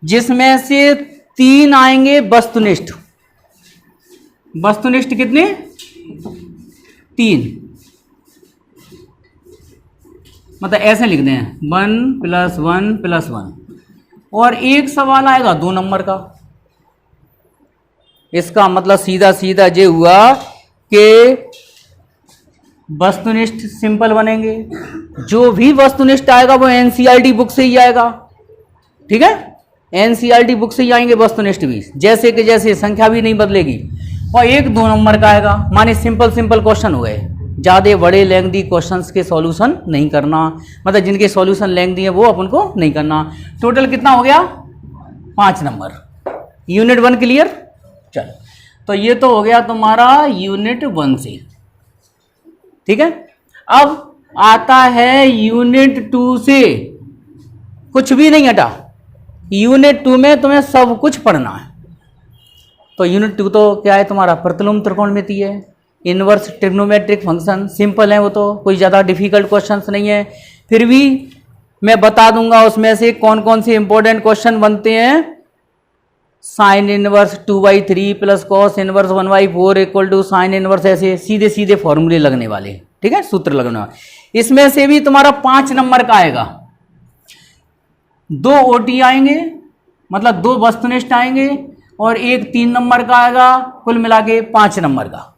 जिसमें से 3 आएंगे वस्तुनिष्ठ। वस्तुनिष्ठ कितने? 3, मतलब ऐसे लिख दें 1 + 1 + 1। और एक सवाल आएगा 2 नंबर का। इसका मतलब सीधा सीधा ये हुआ कि वस्तुनिष्ठ सिंपल बनेंगे। जो भी वस्तुनिष्ठ आएगा वो एनसीईआरटी बुक से ही आएगा, ठीक है, एनसीईआरटी बुक से ही आएंगे वस्तुनिष्ठ भी, जैसे कि जैसे संख्या भी नहीं बदलेगी। और एक 2 नंबर का आएगा, माने सिंपल सिंपल क्वेश्चन हो गए। ज़्यादा बड़े लेंथी क्वेश्चंस के सॉल्यूशन नहीं करना, मतलब जिनके सॉल्यूशन लेंथी है वो अपन को नहीं करना। टोटल कितना हो गया? 5 नंबर। Unit 1 clear? चलो, तो ये तो हो गया तुम्हारा यूनिट 1 से, ठीक है। अब आता है यूनिट 2 से, कुछ भी नहीं हटा। यूनिट 2 में तुम्हें सब कुछ पढ़ना है। तो यूनिट 2 तो क्या है तुम्हारा? प्रतिलोम त्रिकोणमिति है, इनवर्स ट्रिग्नोमेट्रिक फंक्शन, सिंपल है वो, तो कोई ज़्यादा डिफिकल्ट क्वेश्चंस नहीं है। फिर भी मैं बता दूंगा उसमें से कौन कौन से इंपॉर्टेंट क्वेश्चन बनते हैं। Sine inverse 2/3 + cos inverse 1/4 = sine inverse, ऐसे सीधे सीधे फॉर्मूले लगने वाले, ठीक है, सूत्र लगने वाले। इसमें से भी तुम्हारा 5 नंबर का आएगा। 2 ओटी आएंगे, मतलब 2 वस्तुनिष्ठ आएंगे, और एक 3 नंबर का आएगा, कुल मिला के 5 नंबर का,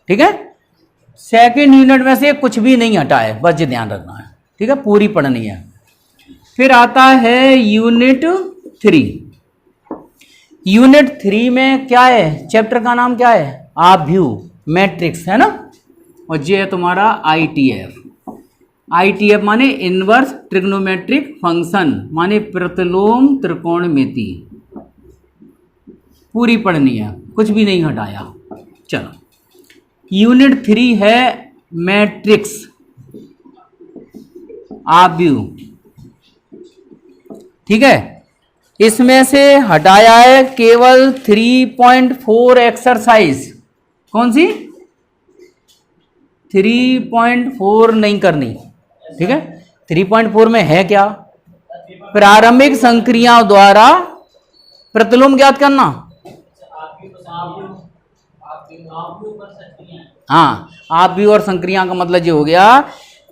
ठीक है। सेकेंड यूनिट में से कुछ भी नहीं हटा है, बस ये ध्यान रखना है, ठीक है, पूरी पढ़नी है। फिर आता है यूनिट 3। यूनिट 3 में क्या है? चैप्टर का नाम क्या है? आव्यूह मैट्रिक्स, है ना। और ये है तुम्हारा आईटीएफ। आईटीएफ माने इनवर्स ट्रिग्नोमेट्रिक फंक्शन, माने प्रतिलोम त्रिकोणमिति, पूरी पढ़नी है, कुछ भी नहीं हटाया। चलो, यूनिट 3 है मैट्रिक्स आव्यूह, ठीक है। इसमें से हटाया है केवल 3.4 एक्सरसाइज। कौन सी? 3.4 नहीं करनी, ठीक है। 3.4 में है क्या? प्रारंभिक संक्रियाओं द्वारा प्रतिलोम ज्ञात करना। हाँ, आव्यूह और संक्रिया का मतलब ये हो गया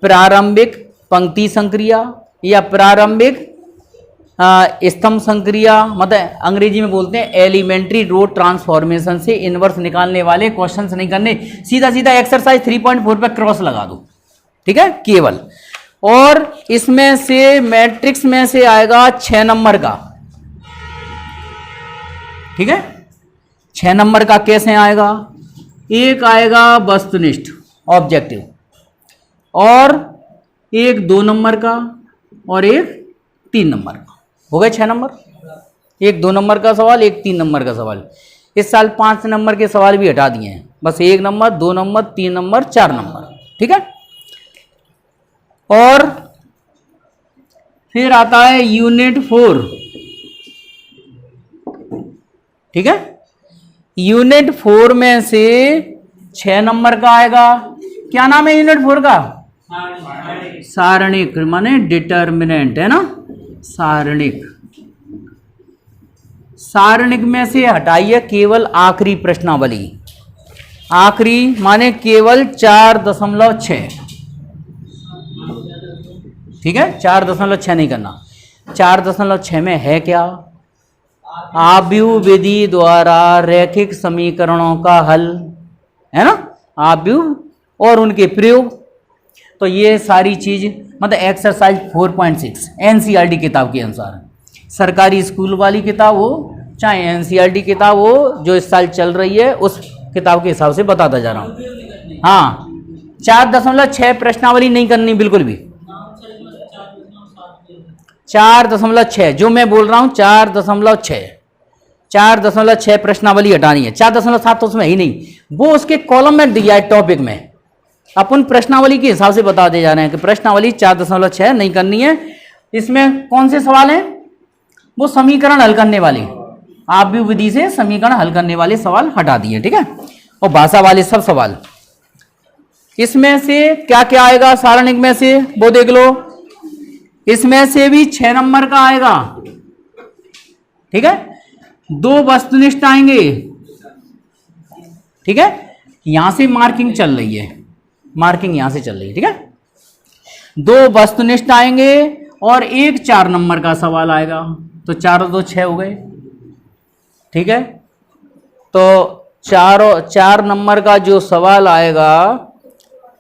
प्रारंभिक पंक्ति संक्रिया या प्रारंभिक स्तंभ संक्रिया, मतलब अंग्रेजी में बोलते हैं एलिमेंट्री रो ट्रांसफॉर्मेशन से इनवर्स निकालने वाले क्वेश्चंस नहीं करने। सीधा सीधा एक्सरसाइज 3.4 पे क्रॉस लगा दो, ठीक है, केवल। और इसमें से मैट्रिक्स में से आएगा 6 नंबर का, ठीक है। 6 नंबर का कैसे आएगा? एक आएगा वस्तुनिष्ठ ऑब्जेक्टिव, और एक 2 नंबर का, और एक 3 नंबर का। हो गए 6 नंबर। एक 2 नंबर का सवाल, एक 3 नंबर का सवाल। इस साल 5 नंबर के सवाल भी हटा दिए हैं, बस 1 नंबर, 2 नंबर, 3 नंबर, 4 नंबर, ठीक है। और फिर आता है यूनिट 4, ठीक है। यूनिट 4 में से 6 नंबर का आएगा। क्या नाम है यूनिट 4 का? सारणिक, माने डिटर्मिनेंट, है ना, सारणिक। सारणिक में से हटाइए केवल आखिरी प्रश्नावली। आखिरी माने केवल 4.6, ठीक है, 4.6 नहीं करना। 4.6 में है क्या? आव्यूह विधि द्वारा रैखिक समीकरणों का हल, है ना, आव्यूह और उनके प्रयोग। तो ये सारी चीज मतलब एक्सरसाइज 4.6 एनसीईआरटी किताब के अनुसार, सरकारी स्कूल वाली किताब हो चाहे एनसीईआरटी किताब हो जो इस साल चल रही है, उस किताब के हिसाब से बताता जा रहा हूँ। हाँ, 4.6 प्रश्नावली नहीं करनी बिल्कुल भी। 4.6 जो मैं बोल रहा हूँ 4.6 प्रश्नावली हटानी है। 4.7 तो उसमें ही नहीं, वो उसके कॉलम में दिया है टॉपिक में। अपन प्रश्नावली के हिसाब से बता दे जा रहे हैं कि प्रश्नावली 4.6 नहीं करनी है। इसमें कौन से सवाल हैं? वो समीकरण हल करने वाले, आव्यूह विधि से समीकरण हल करने वाले सवाल हटा दिए, ठीक है, और भाषा वाले सब सवाल। इसमें से क्या क्या आएगा सारणिक में से वो देख लो। इसमें से भी 6 नंबर का आएगा, ठीक है, दो वस्तुनिष्ठ आएंगे, ठीक है, यहां से मार्किंग चल रही है, मार्किंग यहां से चल रही है, ठीक है, दो वस्तुनिष्ठ आएंगे और एक 4 नंबर का सवाल आएगा, तो 4 और 2 6 हो गए, ठीक है। तो 4 नंबर का जो सवाल आएगा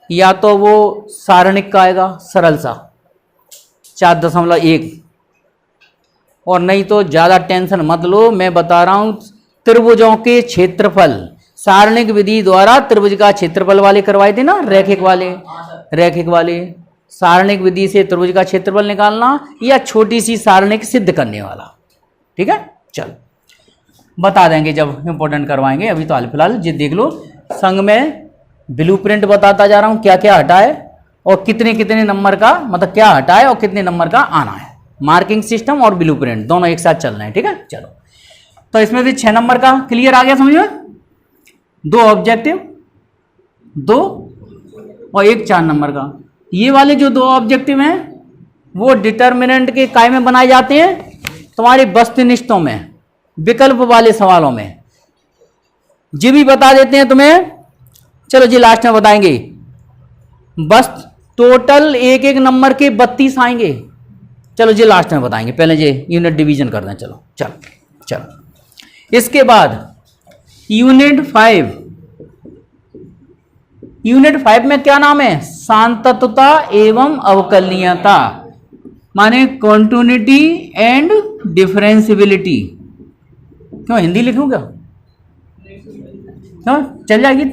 या तो वो सारणिक का आएगा सरल सा 4.1, और नहीं तो ज़्यादा टेंशन मत लो, मैं बता रहा हूं त्रिभुजों के क्षेत्रफल सारणिक विधि द्वारा त्रिभुज का क्षेत्रफल वाले करवाए थे ना, रैखिक वाले सारणिक विधि से त्रिभुज का क्षेत्रफल निकालना या छोटी सी सारणिक सिद्ध करने वाला, ठीक है। चल बता देंगे जब इंपॉर्टेंट करवाएंगे, अभी तो हाल फिलहाल ये देख लो, संग में ब्लूप्रिंट बताता जा रहा हूं क्या क्या हटा है और कितने कितने नंबर का, मतलब क्या हटा है और कितने नंबर का आना है। मार्किंग सिस्टम और ब्लूप्रिंट दोनों एक साथ चल रहे हैं, ठीक है। चलो तो इसमें से 6 नंबर का क्लियर आ गया समझ में, 2 ऑब्जेक्टिव 2 और एक 4 नंबर का। ये वाले जो 2 ऑब्जेक्टिव हैं वो डिटर्मिनेंट के काय में बनाए जाते हैं तुम्हारे वस्तुनिष्ठों में, विकल्प वाले सवालों में। जी भी बता देते हैं तुम्हें, चलो जी लास्ट में बताएंगे। बस टोटल एक एक नंबर के 32 आएंगे, चलो जी लास्ट में बताएंगे, पहले जी यूनिट डिवीजन कर दें। चलो चलो चलो इसके बाद यूनिट 5 में क्या नाम है, सांतत्वता एवं अवकलनीयता, माने कॉन्टिन्यूटी एंड डिफरेंशियबिलिटी। क्यों हिंदी लिखूं क्या, क्यों चल जाएगी,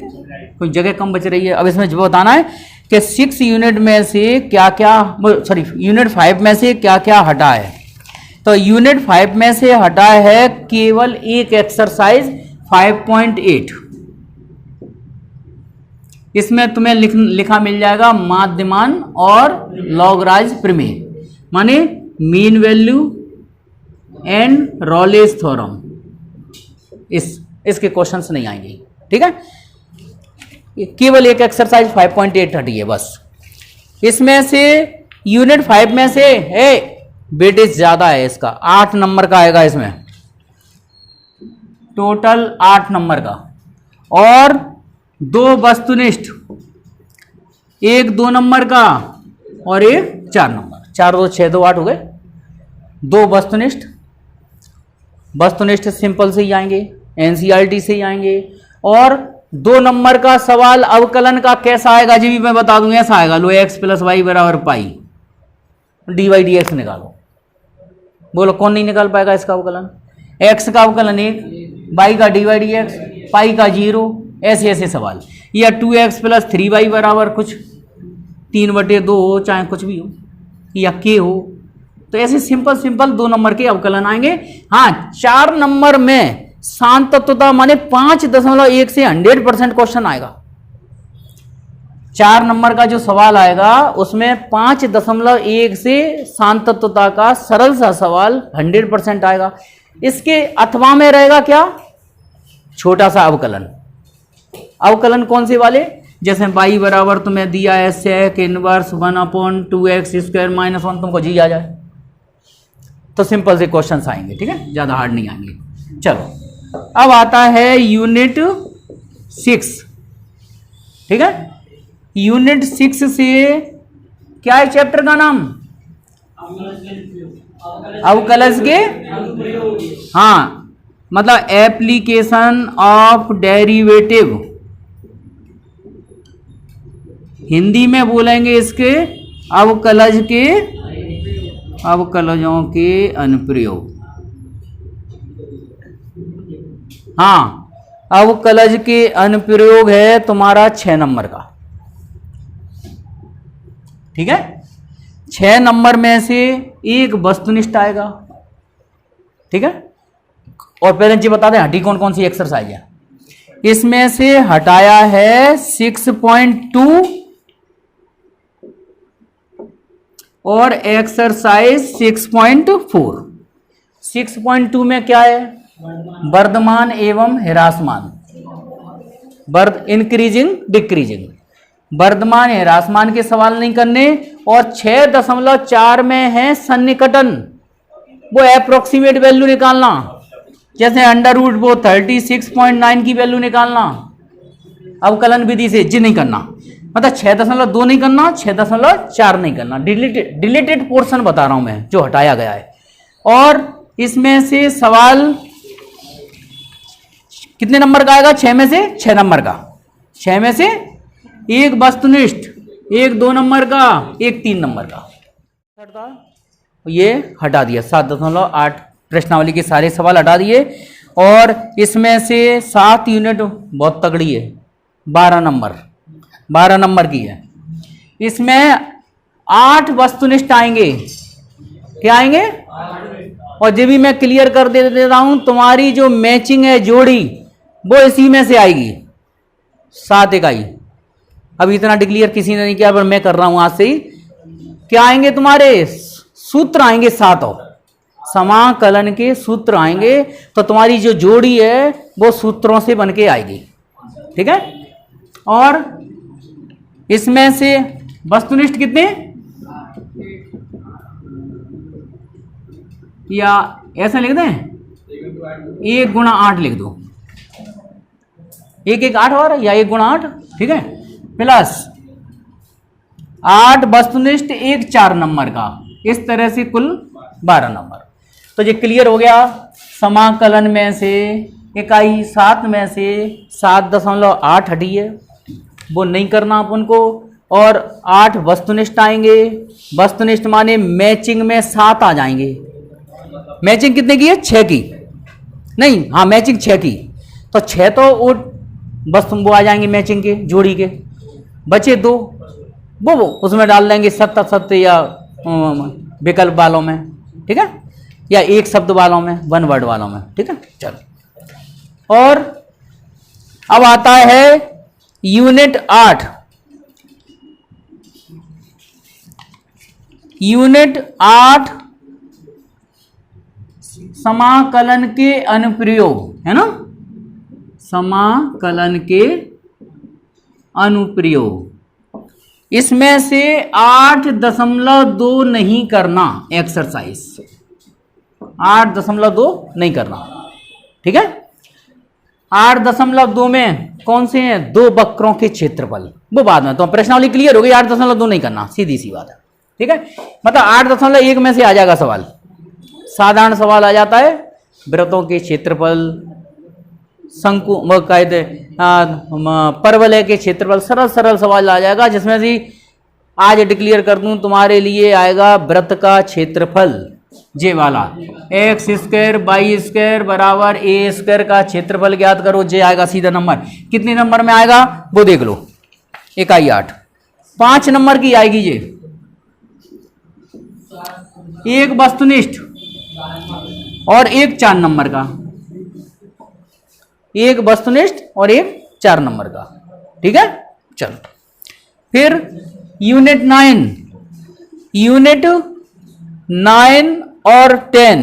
कोई जगह कम बच रही है। अब इसमें जो बताना है कि 6 यूनिट में से क्या क्या, सॉरी यूनिट 5 में से क्या क्या हटा है। तो यूनिट 5 में से हटा है केवल एक एक्सरसाइज 5.8, इसमें तुम्हें लिखा मिल जाएगा माध्यमान और लॉगराज प्रमेय, माने मीन वैल्यू एंड रॉलेज थ्योरम। इसके क्वेश्चंस नहीं आएंगे, ठीक है। केवल एक एक्सरसाइज 5.8 हटी है बस। इसमें से यूनिट 5 में से वेटेज ज्यादा है इसका, 8 नंबर का आएगा इसमें, टोटल 8 नंबर का, और 2 वस्तुनिष्ठ, एक 2 नंबर का और एक 4 नंबर, 4 2 6 2 8 हो गए। 2 वस्तुनिष्ठ सिंपल से ही आएंगे, एनसीईआरटी से ही आएंगे, और 2 नंबर का सवाल अवकलन का कैसा आएगा जी भी मैं बता दूंगा, ऐसा आएगा, लो x + y = पाई, dy/dx निकालो। बोलो कौन नहीं निकाल पाएगा इसका अवकलन, x का अवकलन 1, y का dy/dx, पाई का 0, ऐसे ऐसे सवाल, या 2x + 3y = कुछ 3/2 हो, चाहे कुछ भी हो, या k हो, तो ऐसे सिंपल 2 नंबर के अवकलन आएंगे। हाँ 4 नंबर में सांतत्वता माने 5.1 से 100% क्वेश्चन आएगा। 4 नंबर का जो सवाल आएगा उसमें 5.1 से सांतत्वता का सरल सा सवाल 100% आएगा। इसके अथवा में रहेगा क्या, छोटा सा अवकलन। अवकलन कौन से वाले, जैसे y बराबर तुम्हें दिया है sec इनवर्स 1/2x² - 1, तुमको जी आ जाए तो सिंपल से क्वेश्चंस आएंगे, ठीक है, ज्यादा हार्ड नहीं आएंगे। चलो अब आता है यूनिट 6, ठीक है। यूनिट 6 से क्या है चैप्टर का नाम, अवकलज के, हाँ मतलब एप्लीकेशन ऑफ डेरिवेटिव, हिंदी में बोलेंगे इसके अवकलजों के अनुप्रयोग। हाँ अवकलज के अनुप्रयोग है तुम्हारा 6 नंबर का, ठीक है। 6 नंबर में से एक वस्तुनिष्ठ आएगा, ठीक है। और पहले जी बता दें हटी कौन कौन सी एक्सरसाइज है। इसमें से हटाया है 6.2 और एक्सरसाइज 6.4। 6.2 में क्या है, वर्धमान एवं ह्रासमान, इंक्रीजिंग डिक्रीजिंग, वर्धमान ह्रासमान के सवाल नहीं करने, और 6.4 में है सन्निकटन, वो अप्रोक्सीमेट वैल्यू निकालना, जैसे अंडर रूट वो 36.9 की वैल्यू निकालना अवकलन विधि से, जी नहीं करना, मतलब 6.2 नहीं करना, 6.4 नहीं करना। डिलीटेड पोर्शन बता रहा हूं मैं जो हटाया गया है। और इसमें से सवाल कितने नंबर का आएगा? 6 में से 6 नंबर का, 6 में से एक वस्तुनिष्ठ, एक 2 नंबर का, एक 3 नंबर का। ये हटा दिया, 7.8 प्रश्नावली के सारे सवाल हटा दिए। और इसमें से 7 यूनिट बहुत तगड़ी है, 12 नंबर की है। इसमें 8 वस्तुनिष्ठ आएंगे। क्या आएंगे? और जब भी मैं क्लियर कर देता हूं, तुम्हारी जो मैचिंग है जोड़ी वो इसी में से आएगी, 7 इकाई। अब इतना डिक्लेयर किसी ने नहीं किया, पर मैं कर रहा हूं आज से ही। क्या आएंगे? तुम्हारे सूत्र आएंगे 7 और समाकलन के सूत्र आएंगे, तो तुम्हारी जो जोड़ी है वो सूत्रों से बन के आएगी। ठीक है? और इसमें से वस्तुनिष्ठ कितने, या ऐसा लिख दें 1 गुणा 8 लिख दो, 1 8 और, या 1 गुणा 8, ठीक है, प्लस 8 वस्तुनिष्ठ, 1 4 नंबर का, इस तरह से कुल 12 नंबर। तो ये क्लियर हो गया। समाकलन में से इकाई 7 में से 7.8 हटी है, वो नहीं करना अपन को। और 8 वस्तुनिष्ठ आएंगे, वस्तुनिष्ठ माने मैचिंग में 7 आ जाएंगे। मैचिंग कितने की है? 6 की, नहीं, हाँ मैचिंग 6 की, तो 6 तो वो आ जाएंगे मैचिंग के, जोड़ी के। बचे 2, वो उसमें डाल देंगे 7 या विकल्प वालों में, ठीक है, या एक शब्द वालों में, 1 वर्ड वालों में, ठीक है। चलो, और अब आता है यूनिट 8। यूनिट 8 समाकलन के अनुप्रयोग, है ना, समाकलन के अनुप्रयोग। इसमें से 8.2 नहीं करना, एक्सरसाइज 8.2 नहीं करना, ठीक है। 8.2 में कौन से हैं? 2 वक्रों के क्षेत्रफल, वो बाद में, तो प्रश्नावली क्लियर हो गई। 8.2 नहीं करना, सीधी सी बात है, ठीक है। मतलब 8.1 में से आ जाएगा सवाल, साधारण सवाल आ जाता है, वृत्तों के क्षेत्रफल, शंकु कहते परवलय के क्षेत्रफल, सरल सवाल आ जाएगा। जिसमें से आज डिक्लेयर कर दूं तुम्हारे लिए आएगा वृत्त का क्षेत्रफल, जे वाला x² y² बराबर a² का क्षेत्रफल ज्ञात करो, जे आएगा सीधा नंबर। कितने नंबर में आएगा वो देख लो, इकाई 8, 5 नंबर की आएगी ये। एक वस्तुनिष्ठ और एक 4 नंबर का, एक वस्तुनिष्ठ और एक 4 नंबर का, ठीक है। चलो, फिर यूनिट 9 और 10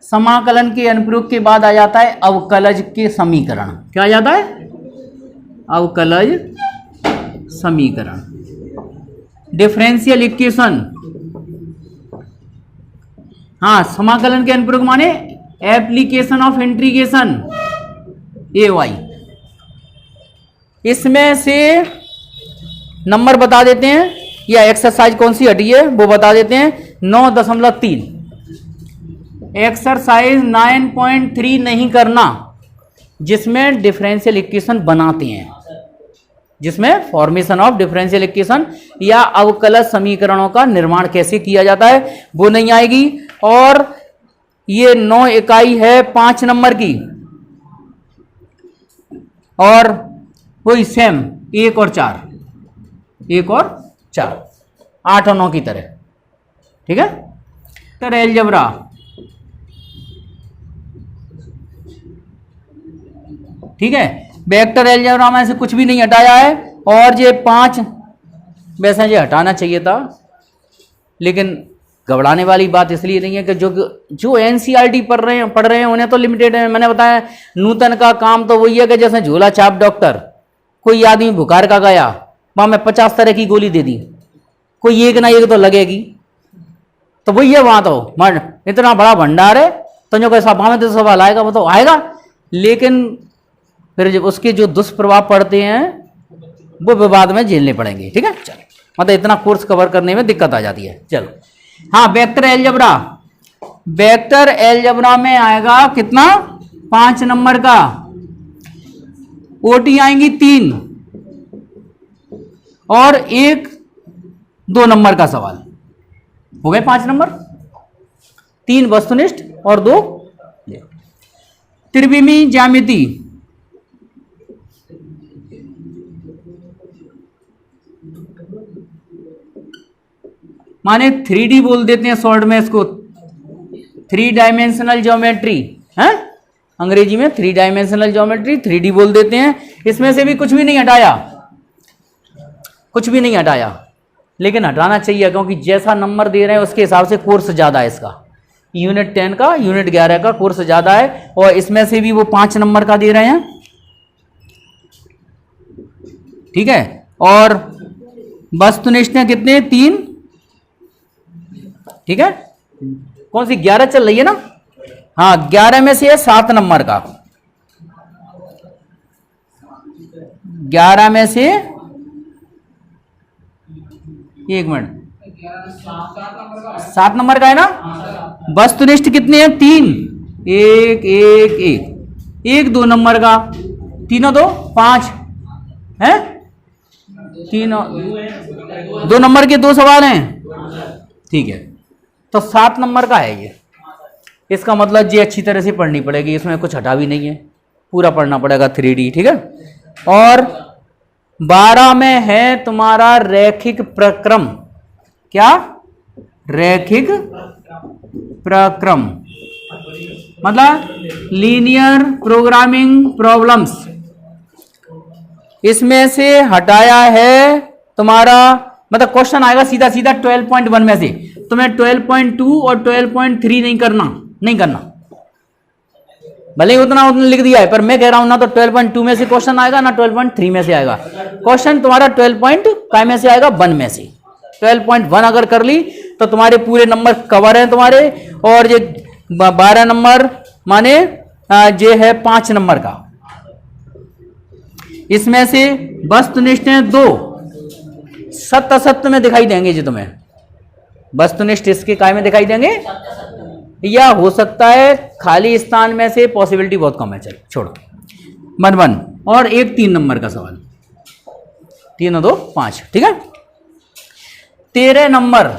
समाकलन के अनुप्रयोग के बाद आ जाता है अवकलज के समीकरण। क्या आ जाता है? अवकलज समीकरण, डिफरेंशियल इक्वेशन। हाँ, समाकलन के अनुप्रयोग माने एप्लीकेशन ऑफ इंटीग्रेशन, AY। इसमें से नंबर बता देते हैं, या एक्सरसाइज कौन सी हटी है वो बता देते हैं। 9.3 एक्सरसाइज 9.3 नहीं करना, जिसमें डिफरेंशियल इक्वेशन बनाते हैं, जिसमें फॉर्मेशन ऑफ डिफरेंशियल इक्वेशन या अवकलज समीकरणों का निर्माण कैसे किया जाता है वो नहीं आएगी। और ये 9 इकाई है 5 नंबर की, और वही सेम 1 और 4, 1 और 4, 8 और 9 की तरह, ठीक है। तो अलजेब्रा, ठीक है, वेक्टर अलजेब्रा में से कुछ भी नहीं हटाया है। और ये 5 वैसे ये हटाना चाहिए था, लेकिन घबराने वाली बात इसलिए नहीं है कि जो एनसीईआरटी पढ़ रहे हैं उन्हें तो लिमिटेड है। मैंने बताया नूतन का काम तो वही है कि जैसे झोला छाप डॉक्टर, कोई आदमी बुखार का गया, वहां में 50 तरह की गोली दे दी, कोई एक ना एक तो लगेगी, तो वही है वहां तो इतना बड़ा भंडार है, तो जो कैसा में तो सवाल आएगा वो तो आएगा, लेकिन फिर जब उसके जो दुष्प्रभाव पड़ते हैं वो विवाद में झेलने पड़ेंगे। ठीक है, चलो, मतलब इतना कोर्स कवर करने में दिक्कत आ जाती है। चलो, हाँ, वेक्टर अलजेब्रा, वेक्टर अलजेब्रा में आएगा कितना, 5 नंबर का, ओटी आएंगी 3 और 1-2 नंबर का सवाल हो गए 5 नंबर, 3 वस्तुनिष्ठ और 2 त्रिविमी ज्यामिति, माने 3D बोल देते हैं शॉर्ट में इसको, 3 डायमेंशनल ज्योमेट्री है, अंग्रेजी में 3 डायमेंशनल ज्योमेट्री 3D बोल देते हैं। इसमें से भी कुछ भी नहीं हटाया, कुछ भी नहीं हटाया, लेकिन हटाना चाहिए क्योंकि जैसा नंबर दे रहे हैं उसके हिसाब से कोर्स ज़्यादा है इसका, यूनिट 10 का यूनिट 11 का कोर्स ज़्यादा है, और इसमें से भी वो 5 नंबर का दे रहे हैं। ठीक है, और वस्तुनिष्ठ हैं कितने, 3। ठीक है, कौन सी 11 चल रही है ना, हाँ 11 में से है 7 नंबर का, 11 में से, एक मिनट, 7 नंबर का है ना। वस्तुनिष्ठ कितने हैं, 3, 1 1 1, 1 2 नंबर का, 3 2 5 है, 3 2 नंबर के 2 सवाल हैं। ठीक है, तो 7 नंबर का है ये, इसका मतलब ये अच्छी तरह से पढ़नी पड़ेगी, इसमें कुछ हटा भी नहीं है, पूरा पढ़ना पड़ेगा 3D। ठीक है, और 12 में है तुम्हारा रैखिक प्रक्रम, क्या, रैखिक प्रक्रम मतलब लीनियर प्रोग्रामिंग प्रॉब्लम्स, इसमें से हटाया है तुम्हारा, मतलब क्वेश्चन आएगा सीधा सीधा 12.1 में से, तुम्हें 12.2 और 12.3 नहीं करना, नहीं करना, भले ही उतना लिख दिया है, पर मैं कह रहा हूं ना तो 12.2 में से क्वेश्चन आएगा ना 12.3 में से आएगा, क्वेश्चन तुम्हारा 12 में से आएगा, 1 में से 12.1 अगर कर ली तो तुम्हारे पूरे नंबर कवर हैं तुम्हारे, और ये 12 नंबर माने ये है 5 नंबर का, इसमें से वस्तुनिष्ठ हैं 2, सत्य असत्य में दिखाई देंगे जी तुम्हें, वस्तुनिष्ठ इसके काय में दिखाई देंगे, या हो सकता है खाली स्थान में से, पॉसिबिलिटी बहुत कम है, चलो छोड़ो, 1 और 3 नंबर का सवाल, 3 2 5। ठीक है, 13 नंबर,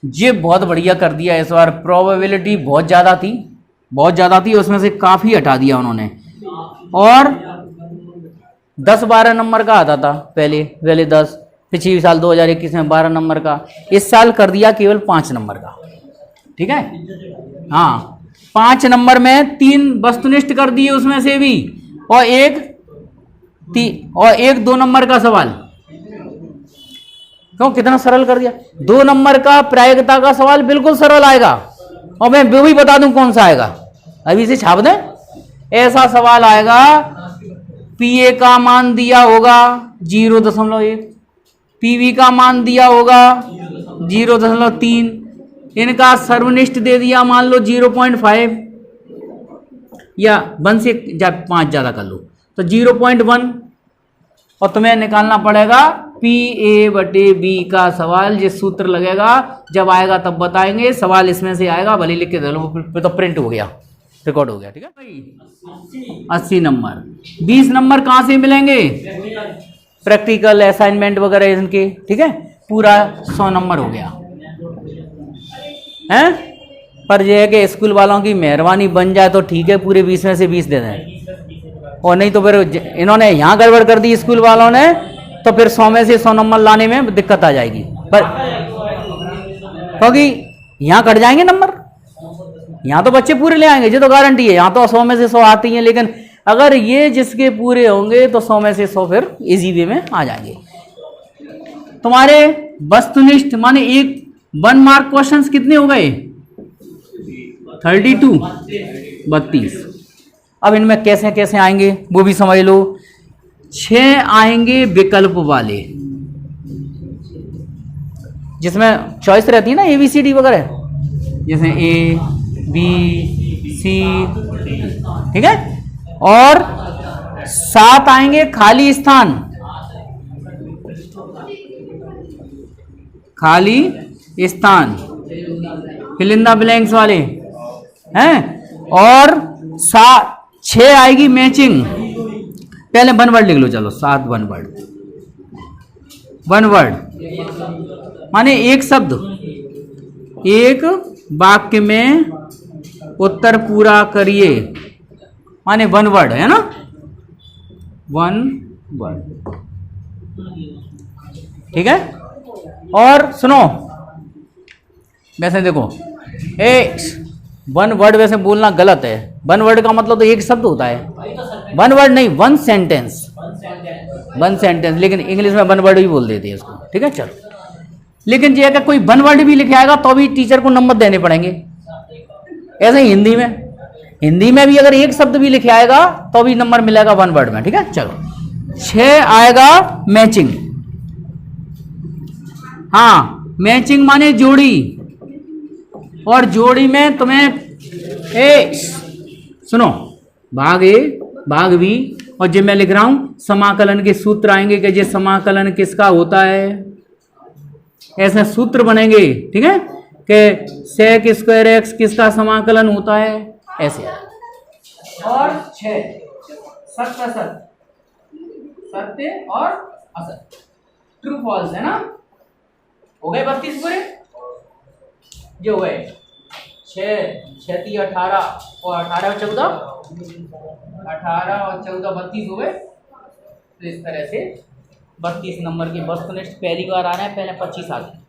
ये बहुत बढ़िया कर दिया इस बार, प्रोबेबिलिटी बहुत ज़्यादा थी, बहुत ज़्यादा थी, उसमें से काफ़ी हटा दिया उन्होंने, और 10-12 नंबर का आता था पहले 10, पिछले साल 2021 में 12 नंबर का, इस साल कर दिया केवल 5 नंबर का। ठीक है, हाँ 5 नंबर में 3 वस्तुनिष्ठ कर दिए उसमें से भी, और 1-2 नंबर का सवाल, क्यों कितना सरल कर दिया, 2 नंबर का प्रायिकता का सवाल बिल्कुल सरल आएगा, और मैं वो भी बता दूं कौन सा आएगा, अभी से छाप दें, ऐसा सवाल आएगा, पीए का मान दिया होगा 0.1, पीवी का मान दिया होगा 0.3, इनका सर्वनिष्ठ दे दिया मान लो 0.5, या 1 से 5 ज़्यादा कर लो तो 0.1, और तुम्हें निकालना पड़ेगा PA/B का सवाल, ये सूत्र लगेगा, जब आएगा तब बताएंगे, सवाल इसमें से आएगा, भले लिख के दे लो, फिर तो प्रिंट हो गया, रिकॉर्ड हो गया। ठीक है भाई, 80 नंबर, 20 नंबर कहाँ से मिलेंगे, प्रैक्टिकल असाइनमेंट वगैरह इनके। ठीक है, पूरा 100 नंबर हो गया है, पर यह है कि स्कूल वालों की मेहरबानी बन जाए तो ठीक है, पूरे 20 में से 20 दे दें, और नहीं तो फिर इन्होंने यहाँ गड़बड़ कर दी स्कूल वालों ने, तो फिर 100 में से 100 नंबर लाने में दिक्कत आ जाएगी, पर क्योंकि यहाँ कट जाएंगे नंबर, यहाँ तो बच्चे पूरे ले आएंगे, ये तो गारंटी है, यहाँ तो 100 में से 100 आती हैं, लेकिन अगर ये जिसके पूरे होंगे तो 100 में से 100 फिर इजी वे में आ जाएंगे। तुम्हारे वस्तुनिष्ठ माने 1 मार्क क्वेश्चंस कितने हो गए, 32, 32। अब इनमें कैसे कैसे आएंगे वो भी समझ लो, 6 आएंगे विकल्प वाले, जिसमें चॉइस रहती है ना ABCD वगैरह, जैसे ए बी सी, ठीक है। और 7 आएंगे खाली स्थान, खाली स्थान, फिल इन द ब्लैंक्स वाले हैं। और 6 आएगी मैचिंग। पहले वन वर्ड लिख लो, चलो 7 वन वर्ड। वन वर्ड माने एक शब्द, एक वाक्य में उत्तर पूरा करिए, माने वन वर्ड है ना, वन वर्ड, ठीक है। और सुनो, वैसे देखो वन वर्ड वैसे बोलना गलत है। वन वर्ड का मतलब तो एक शब्द होता है, वन वर्ड नहीं, वन सेंटेंस, वन सेंटेंस, लेकिन इंग्लिश में वन वर्ड भी बोल देते हैं इसको, ठीक है। चलो, लेकिन जी अगर कोई वन वर्ड भी लिखे आएगा तो भी टीचर को नंबर देने पड़ेंगे। ऐसे ही हिंदी में भी अगर एक शब्द भी लिखे आएगा तो भी नंबर मिलेगा वन वर्ड में, ठीक है। चलो, 6 आएगा मैचिंग। हाँ, मैचिंग माने जोड़ी, और जोड़ी में तुम्हें सुनो, भाग ए भाग बी, और जब मैं लिख रहा हूं समाकलन के सूत्र आएंगे कि ये समाकलन किसका होता है, ऐसे सूत्र बनेंगे, ठीक है, कि सेक स्क्वायर एक्स किसका समाकलन होता है, ऐसे। और 6 सत्य असत, सत्य और असत, ट्रू फॉल्स है ना। हो गए 32 पूरे, ये हो गए 6 6 18 और 18 और 14 18 और 14 32 हो गए। तो इस तरह से 32 नंबर के वस्तुनिष्ठ पहली बार आ रहे हैं, पहले 25 आते हैं।